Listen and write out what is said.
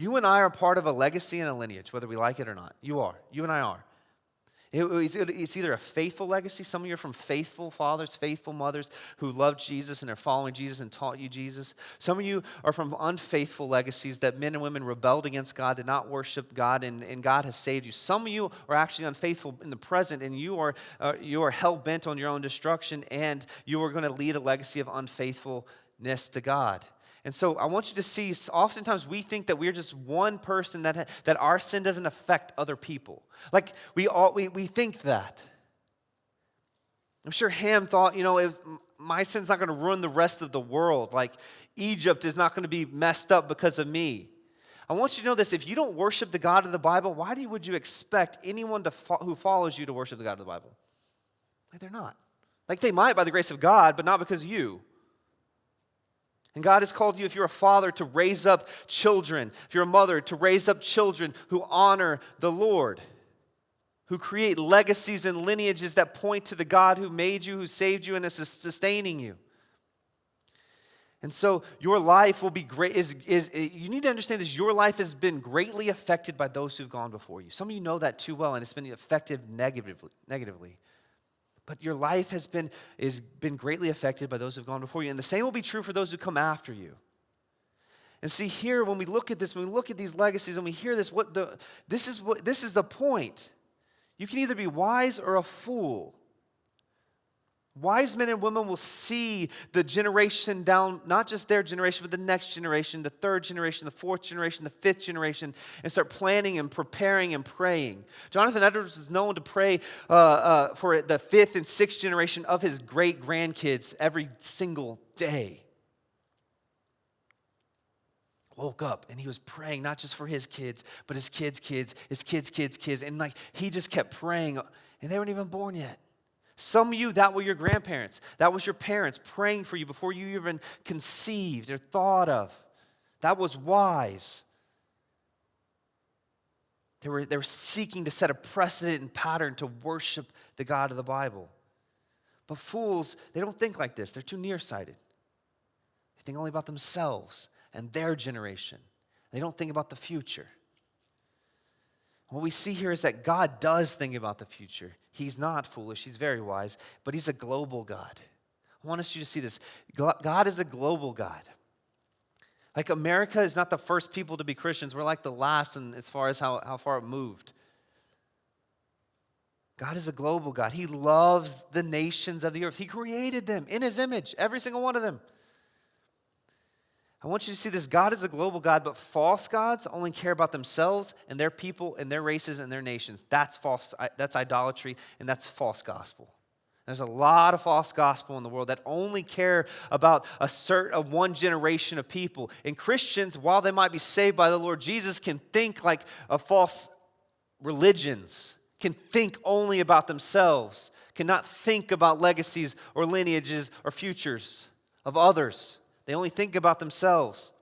You and I are part of a legacy and a lineage, whether we like it or not. You are. You and I are. It's either a faithful legacy. Some of you are from faithful fathers, faithful mothers who loved Jesus and are following Jesus and taught you Jesus. Some of you are from unfaithful legacies that men and women rebelled against God, did not worship God, and God has saved you. Some of you are actually unfaithful in the present, and you are hell-bent on your own destruction, and you are going to lead a legacy of unfaithfulness to God. And so I want you to see, oftentimes we think that we're just one person, that our sin doesn't affect other people. Like we think that. I'm sure Ham thought, my sin's not going to ruin the rest of the world. Like Egypt is not going to be messed up because of me. I want you to know this. If you don't worship the God of the Bible, why would you expect anyone who follows you to worship the God of the Bible? Like they're not. Like they might by the grace of God, but not because of you. And God has called you, if you're a father, to raise up children. If you're a mother, to raise up children who honor the Lord, who create legacies and lineages that point to the God who made you, who saved you, and is sustaining you. And so your life will be great. You need to understand this. Your life has been greatly affected by those who've gone before you. Some of you know that too well, and it's been affected negatively. But your life has been greatly affected by those who have gone before you. And the same will be true for those who come after you. And see here, when we look at this, when we look at these legacies and we hear this, this is the point. You can either be wise or a fool. Wise men and women will see the generation down, not just their generation, but the next generation, the third generation, the fourth generation, the fifth generation, and start planning and preparing and praying. Jonathan Edwards was known to pray for the fifth and sixth generation of his great-grandkids every single day. Woke up and he was praying not just for his kids, but his kids' kids, his kids' kids. And he just kept praying, and they weren't even born yet. Some of you, that were your grandparents. That was your parents praying for you before you even conceived or thought of. That was wise. They were seeking to set a precedent and pattern to worship the God of the Bible. But fools, they don't think like this. They're too nearsighted. They think only about themselves and their generation. They don't think about the future. What we see here is that God does think about the future. He's not foolish. He's very wise, but he's a global God. I want us to see this. God is a global God. Like America is not the first people to be Christians. We're like the last as far as how far it moved. God is a global God. He loves the nations of the earth. He created them in his image, every single one of them. I want you to see this. God is a global God, but false gods only care about themselves and their people and their races and their nations. That's false. That's idolatry, and that's false gospel. There's a lot of false gospel in the world that only care about one generation of people. And Christians, while they might be saved by the Lord Jesus, can think like false religions, can think only about themselves, cannot think about legacies or lineages or futures of others. They only think about themselves.